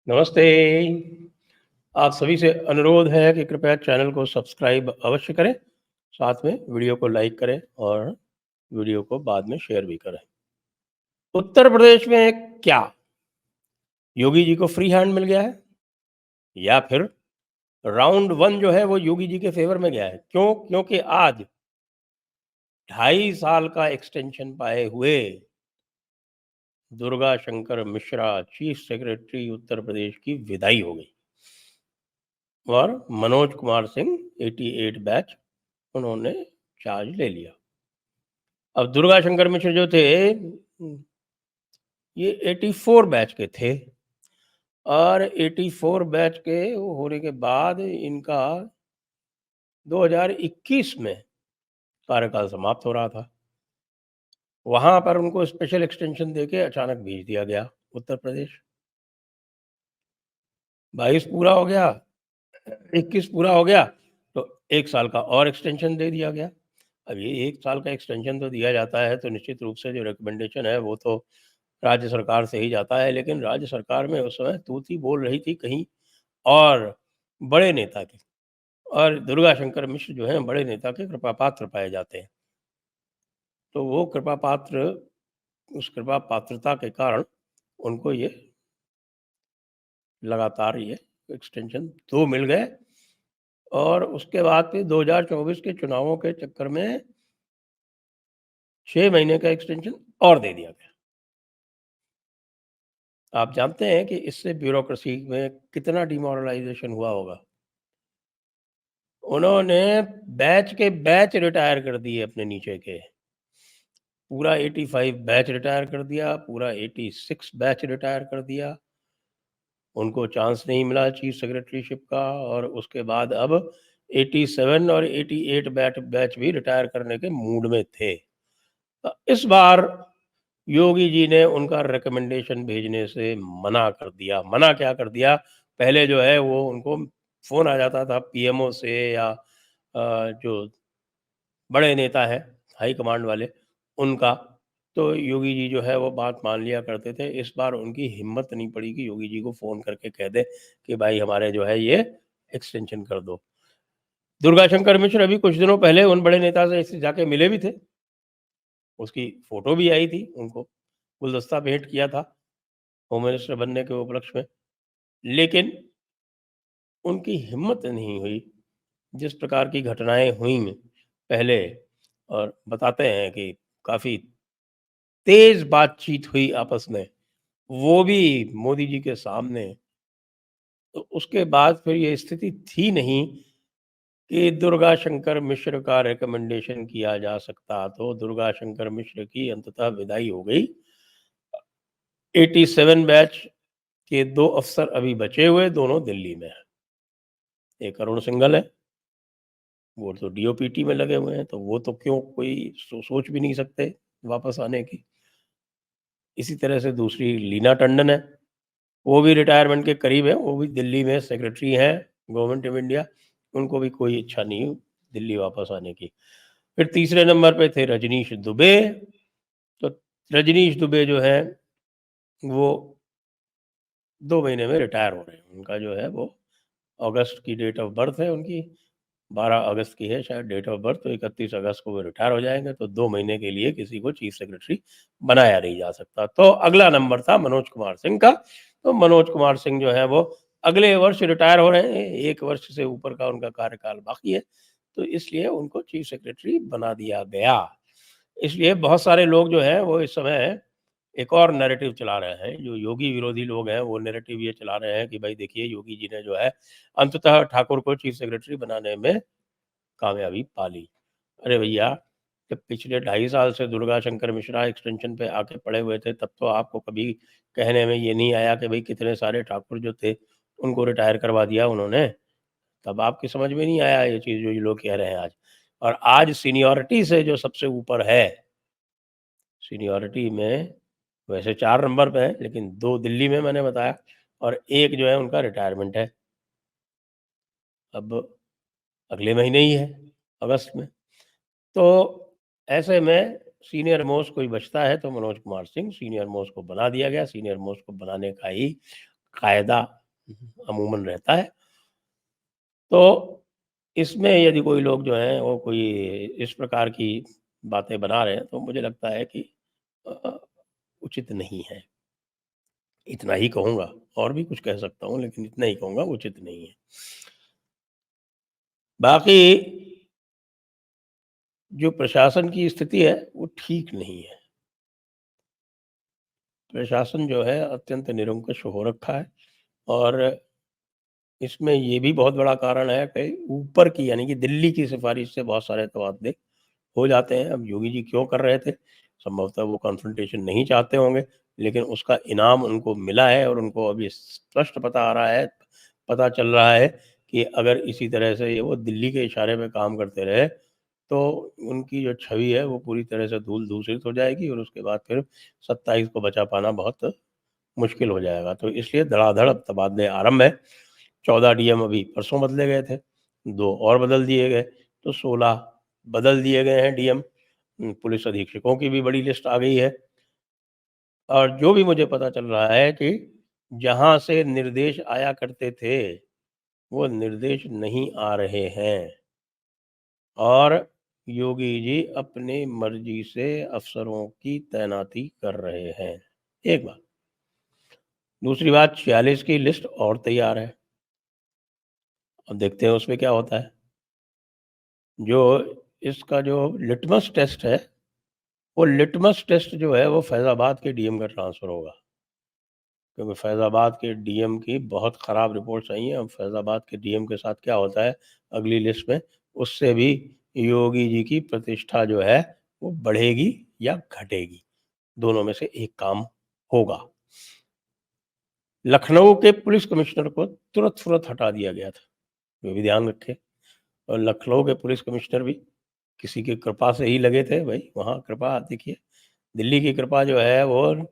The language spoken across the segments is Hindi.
नमस्ते। आप सभी से अनुरोध है कि कृपया चैनल को सब्सक्राइब अवश्य करें, साथ में वीडियो को लाइक करें और वीडियो को बाद में शेयर भी करें। उत्तर प्रदेश में क्या योगी जी को फ्री हैंड मिल गया है या फिर राउंड 1 जो है वो योगी जी के फेवर में गया है? क्यों? क्योंकि आज 2.5 साल का एक्सटेंशन पाए हुए दुर्गा शंकर मिश्रा चीफ सेक्रेटरी उत्तर प्रदेश की विदाई हो गई और मनोज कुमार सिंह 88 बैच उन्होंने चार्ज ले लिया। अब दुर्गा शंकर मिश्र जो थे ये 84 बैच के थे और 84 बैच के होने के बाद इनका 2021 में कार्यकाल समाप्त हो रहा था। वहां पर उनको स्पेशल एक्सटेंशन देके अचानक भेज दिया गया उत्तर प्रदेश। 22 पूरा हो गया, 21 पूरा हो गया तो 1 साल का और एक्सटेंशन दे दिया गया। अब ये 1 साल का एक्सटेंशन तो दिया जाता है तो निश्चित रूप से जो रिकमेंडेशन है वो तो राज्य सरकार से ही जाता है, लेकिन राज्य सरकार में उस समय तूती बोल रही थी कहीं और बड़े नेता की, और दुर्गा शंकर मिश्र जो हैं बड़े नेता के कृपा पात्र पाए जाते हैं। तो वो कृपा पात्र, उस कृपा पात्रता के कारण उनको ये लगातार ये एक्सटेंशन 2 मिल गए और उसके बाद फिर 2024 के चुनावों के चक्कर में 6 महीने का एक्सटेंशन और दे दिया गया। आप जानते हैं कि इससे ब्यूरोक्रेसी में कितना डिमोरलाइजेशन हुआ होगा। उन्होंने बैच के बैच रिटायर कर दिए अपने नीचे के। पूरा 85 बैच रिटायर कर दिया, पूरा 86 बैच रिटायर कर दिया। उनको चांस नहीं मिला चीफ सेक्रेटरीशिप का और उसके बाद अब 87 और 88 बैच भी रिटायर करने के मूड में थे। इस बार योगी जी ने उनका रिकमेंडेशन भेजने से मना कर दिया। मना क्या कर दिया? पहले जो है वो उनको फ़ोन आ जाता था पीएमओ से या जो बड़े नेता हैं, हाई कमांड वाले, उनका। तो योगी जी जो है वो बात मान लिया करते थे। इस बार उनकी हिम्मत नहीं पड़ी कि योगी जी को फ़ोन करके कह दें कि भाई हमारे जो है ये एक्सटेंशन कर दो। दुर्गा शंकर मिश्र अभी कुछ दिनों पहले उन बड़े नेता से ऐसे जाके मिले भी थे। उसकी फ़ोटो भी आई थी उनको, गुलदस्ता भेंट किया था होम मिनिस्टर बनने के उपलक्ष्य में। लेकिन उनकी हिम्मत नहीं हुई। जिस प्रकार की घटनाएँ हुईं पहले, और बताते हैं कि काफ़ी तेज़ बातचीत हुई आपस में, वो भी मोदी जी के सामने। तो उसके बाद फिर ये स्थिति थी नहीं कि दुर्गा शंकर मिश्र का रिकमेंडेशन किया जा सकता, तो दुर्गा शंकर मिश्र की अंततः विदाई हो गई। 87 बैच के 2 अफ़सर अभी बचे हुए, दोनों दिल्ली में हैं। एक अरुण सिंघल है, वो तो डीओपीटी में लगे हुए हैं, तो वो तो क्यों कोई सोच भी नहीं सकते वापस आने की। इसी तरह से दूसरी लीना टंडन है, वो भी रिटायरमेंट के करीब है, वो भी दिल्ली में सेक्रेटरी हैं गवर्नमेंट ऑफ इंडिया, उनको भी कोई इच्छा नहीं दिल्ली वापस आने की। फिर तीसरे नंबर पे थे रजनीश दुबे, तो रजनीश दुबे जो हैं वो 2 महीने में रिटायर हो रहे हैं। उनका जो है वो अगस्त की डेट ऑफ बर्थ है उनकी, 12 अगस्त की है शायद डेट ऑफ बर्थ, तो 31 अगस्त को वो रिटायर हो जाएँगे, तो 2 महीने के लिए किसी को चीफ सेक्रेटरी बनाया नहीं जा सकता। तो अगला नंबर था मनोज कुमार सिंह का, तो मनोज कुमार सिंह जो है वो अगले वर्ष रिटायर हो रहे हैं, 1 वर्ष से ऊपर का उनका कार्यकाल बाकी है, तो इसलिए उनको चीफ सेक्रेटरी बना दिया गया। इसलिए बहुत सारे लोग जो हैं वो इस समय एक और नैरेटिव चला रहे हैं, जो योगी विरोधी लोग हैं वो नैरेटिव ये चला रहे हैं कि भाई देखिए योगी जी ने जो है अंततः ठाकुर को चीफ सेक्रेटरी बनाने में कामयाबी पा ली। अरे भैया, जब पिछले 2.5 साल से दुर्गा शंकर मिश्रा एक्सटेंशन पे आके पड़े हुए थे, तब तो आपको कभी कहने में ये नहीं आया कि भाई कितने सारे ठाकुर जो थे उनको रिटायर करवा दिया उन्होंने। तब आपकी समझ में नहीं आया ये चीज़ जो ये लोग कह रहे हैं आज। और आज सीनियॉरिटी से जो सबसे ऊपर है, सीनियॉरिटी में वैसे 4 नंबर पे है, लेकिन 2 दिल्ली में मैंने बताया और 1 जो है उनका रिटायरमेंट है। अब अगले महीने ही है, अगस्त में। तो ऐसे में सीनियर मोस्ट कोई बचता है तो मनोज कुमार सिंह सीनियर मोस्ट को बना दिया गया। सीनियर मोस्ट को बनाने का ही कायदा अमूमन रहता है। तो इसमें यदि कोई लोग जो हैं वो कोई इस प्रकार की बातें बना रहे हैं, तो मुझे लगता है कि अ, उचित नहीं है। इतना ही कहूँगा, और भी कुछ कह सकता हूँ लेकिन इतना ही कहूँगा, उचित नहीं है। बाकी जो प्रशासन की स्थिति है वो ठीक नहीं है। प्रशासन जो है अत्यंत निरंकुश हो रखा है, और इसमें ये भी बहुत बड़ा कारण है कि ऊपर की यानी कि दिल्ली की सिफ़ारिश से बहुत सारे तबादले हो जाते हैं। अब योगी जी क्यों कर रहे थे? संभवतः वो कॉन्फ्रंटेशन नहीं चाहते होंगे, लेकिन उसका इनाम उनको मिला है, और उनको अभी स्पष्ट पता चल रहा है कि अगर इसी तरह से ये वो दिल्ली के इशारे पे काम करते रहे, तो उनकी जो छवि है वो पूरी तरह से धूल-धूसरित हो जाएगी, और उसके बाद फिर 27 को बचा पाना बहुत मुश्किल हो जाएगा। तो इसलिए धड़ाधड़ अब तबादले आरंभ है। 14 डीएम अभी परसों बदले गए थे, 2 और बदल दिए गए, तो 16 बदल दिए गए हैं डीएम। पुलिस अधीक्षकों की भी बड़ी लिस्ट आ गई है, और जो भी मुझे पता चल रहा है कि जहाँ से निर्देश आया करते थे, वो निर्देश नहीं आ रहे हैं, और योगी जी अपनी मर्ज़ी से अफ़सरों की तैनाती कर रहे हैं। एक बात। दूसरी बात, 46 की लिस्ट और तैयार है। अब देखते हैं उसमें क्या होता है। जो इसका जो लिटमस टेस्ट है, वो लिटमस टेस्ट जो है वो फैज़ाबाद के डीएम का ट्रांसफ़र होगा। क्योंकि फैज़ाबाद के डीएम की बहुत ख़राब रिपोर्ट्स आई हैं। अब फैज़ाबाद के डीएम के साथ क्या होता है अगली लिस्ट में, उससे भी योगी जी की प्रतिष्ठा जो है वो बढ़ेगी या घटेगी, दोनों में से एक काम होगा। लखनऊ के पुलिस कमिश्नर को तुरंत-फुरत हटा दिया गया था, ये भी ध्यान रखें। और लखनऊ के पुलिस कमिश्नर भी किसी की कृपा से ही लगे थे भई, वहाँ कृपा देखिए, दिल्ली की कृपा जो है वो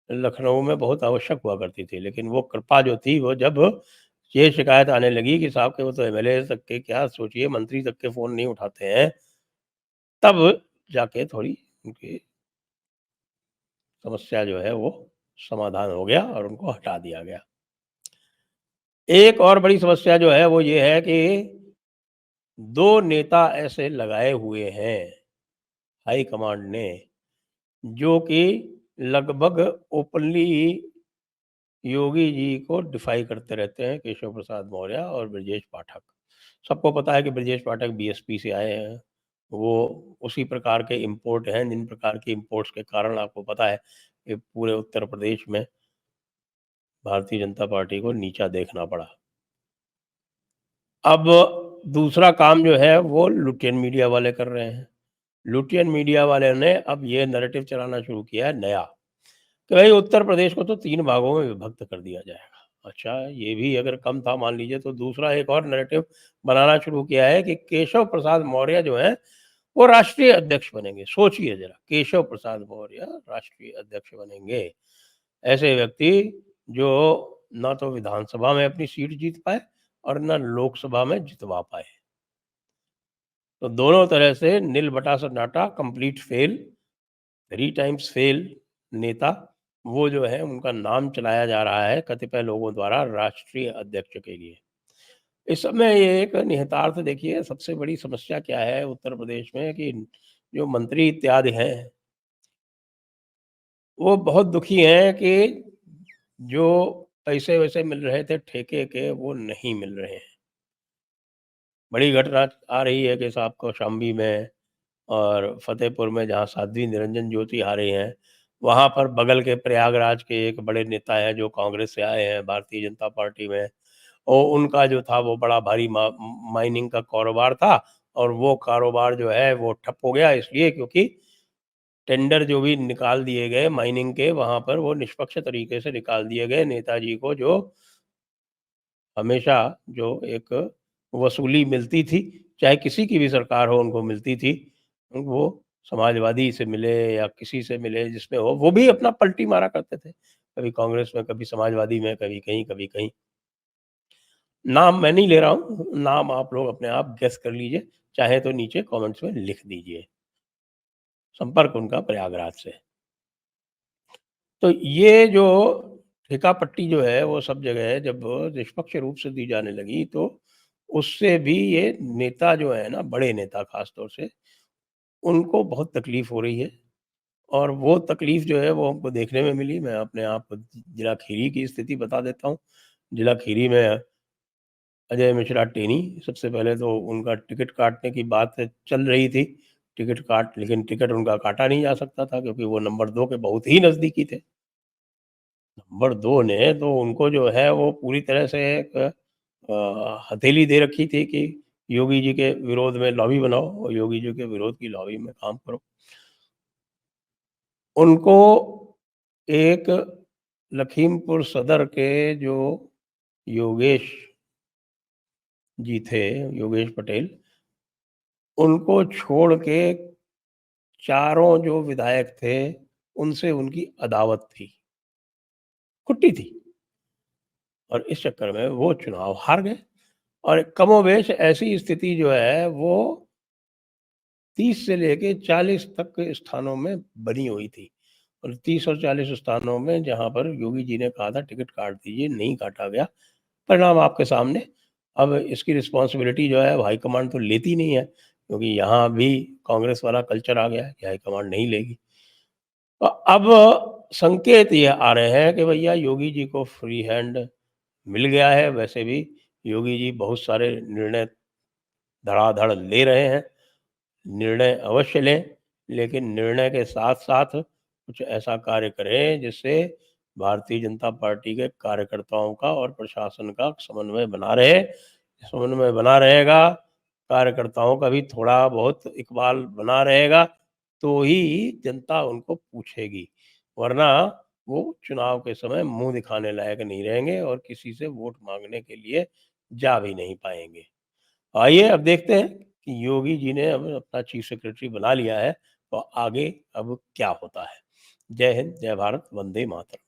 लखनऊ में बहुत आवश्यक हुआ करती थी, लेकिन वो कृपा जो थी वो जब ये शिकायत आने लगी कि साहब के वो तो एमएलए तक के क्या सोचिए मंत्री तक के फ़ोन नहीं उठाते हैं, तब जाके थोड़ी उनकी समस्या जो है वो समाधान हो गया और उनको हटा दिया गया। एक और बड़ी समस्या जो है वो ये है कि 2 नेता ऐसे लगाए हुए हैं हाई कमांड ने, जो कि लगभग ओपनली योगी जी को डिफ़ाई करते रहते हैं, केशव प्रसाद मौर्य और ब्रजेश पाठक। सबको पता है कि ब्रजेश पाठक बीएसपी से आए हैं। वो उसी प्रकार के इम्पोर्ट हैं, जिन प्रकार के इम्पोर्ट्स के कारण आपको पता है कि पूरे उत्तर प्रदेश में भारतीय जनता पार्टी को नीचा देखना पड़ा। अब दूसरा काम जो है वो लुटियन मीडिया वाले कर रहे हैं। लुटियन मीडिया वाले ने अब ये नैरेटिव चलाना शुरू किया है नया, कि भाई उत्तर प्रदेश को तो 3 भागों में विभक्त कर दिया जाएगा। अच्छा, ये भी अगर कम था मान लीजिए, तो दूसरा एक और नैरेटिव बनाना शुरू किया है कि केशव प्रसाद मौर्य जो हैं, वो राष्ट्रीय अध्यक्ष बनेंगे। सोचिए ज़रा, केशव प्रसाद मौर्य राष्ट्रीय अध्यक्ष बनेंगे। ऐसे व्यक्ति जो ना तो विधानसभा में अपनी सीट जीत पाए और ना लोकसभा में जितवा पाए। तो दोनों तरह से नील बटा सन्नाटा, कंप्लीट फेल, 3 टाइम्स फेल नेता, वो जो है उनका नाम चलाया जा रहा है कतिपय लोगों द्वारा राष्ट्रीय अध्यक्ष के लिए। इस समय ये एक निहितार्थ देखिए, सबसे बड़ी समस्या क्या है उत्तर प्रदेश में कि जो मंत्री इत्यादि हैं, वो बहुत दुखी हैं कि जो पैसे-वैसे मिल रहे थे ठेके के, वो नहीं मिल रहे हैं। बड़ी घटना आ रही है कि साहब कौशाम्बी में और फ़तेहपुर में, जहाँ साध्वी निरंजन ज्योति हारे हैं, वहाँ पर बगल के प्रयागराज के एक बड़े नेता हैं जो कांग्रेस से आए हैं भारतीय जनता पार्टी में, और उनका जो था वो बड़ा भारी माइनिंग का कारोबार था, और वो कारोबार जो है वो ठप हो गया इसलिए क्योंकि टेंडर जो भी निकाल दिए गए माइनिंग के, वहाँ पर वो निष्पक्ष तरीके से निकाल दिए गए। नेताजी को जो हमेशा जो एक वसूली मिलती थी, चाहे किसी की भी सरकार हो उनको मिलती थी, वो समाजवादी से मिले या किसी से मिले जिसमें हो, वो भी अपना पलटी मारा करते थे। कभी कांग्रेस में, कभी समाजवादी में, कभी कहीं, कभी कहीं। नाम मैं नहीं ले रहा हूँ, नाम आप लोग अपने आप गेस कर लीजिए, चाहे तो नीचे कमेंट्स में लिख दीजिए। संपर्क उनका प्रयागराज से। तो ये जो ठेका पट्टी जो है वो सब जगह जब निष्पक्ष रूप से दी जाने लगी, तो उससे भी ये नेता जो है ना, बड़े नेता ख़ास तौर से, उनको बहुत तकलीफ़ हो रही है। और वो तकलीफ़ जो है वो हमको देखने में मिली। मैं अपने आप जिला खीरी की स्थिति बता देता हूँ। जिला खीरी में अजय मिश्रा टेनी, सबसे पहले तो उनका टिकट काटने की बात चल रही थी। लेकिन टिकट उनका काटा नहीं जा सकता था, क्योंकि वो नंबर 2 के बहुत ही नज़दीकी थे। नंबर 2 ने तो उनको जो है वो पूरी तरह से एक हथेली दे रखी थी कि योगी जी के विरोध में लॉबी बनाओ और योगी जी के विरोध की लॉबी में काम करो। उनको एक लखीमपुर सदर के जो योगेश जी थे, योगेश पटेल, उनको छोड़ के चारों जो विधायक थे, उनसे उनकी अदावत थी, कुट्टी थी, और इस चक्कर में वो चुनाव हार गए। और कमोबेश ऐसी स्थिति जो है वो 30 से लेके 40 तक के स्थानों में बनी हुई थी। और 30 और 40 स्थानों में जहाँ पर योगी जी ने कहा था टिकट काट दीजिए, नहीं काटा गया। परिणाम आपके सामने। अब इसकी रिस्पॉन्सिबिलिटी जो है हाईकमांड तो लेती नहीं है, क्योंकि यहाँ भी कांग्रेस वाला कल्चर आ गया है कि हाईकमांड नहीं लेगी। तो अब संकेत ये आ रहे हैं कि भैया योगी जी को फ्री हैंड मिल गया है। वैसे भी योगी जी बहुत सारे निर्णय धड़ाधड़ ले रहे हैं। निर्णय अवश्य लें, लेकिन निर्णय के साथ-साथ कुछ ऐसा कार्य करें जिससे भारतीय जनता पार्टी के कार्यकर्ताओं का और प्रशासन का समन्वय बना रहे। समन्वय बना रहेगा, कार्यकर्ताओं का भी थोड़ा बहुत इकबाल बना रहेगा, तो ही जनता उनको पूछेगी। वरना वो चुनाव के समय मुँह दिखाने लायक नहीं रहेंगे और किसी से वोट माँगने के लिए जा भी नहीं पाएँगे। आइए अब देखते हैं कि योगी जी ने अब अपना चीफ सेक्रेटरी बना लिया है, तो आगे अब क्या होता है। जय हिंद, जय भारत, वंदे मातरम।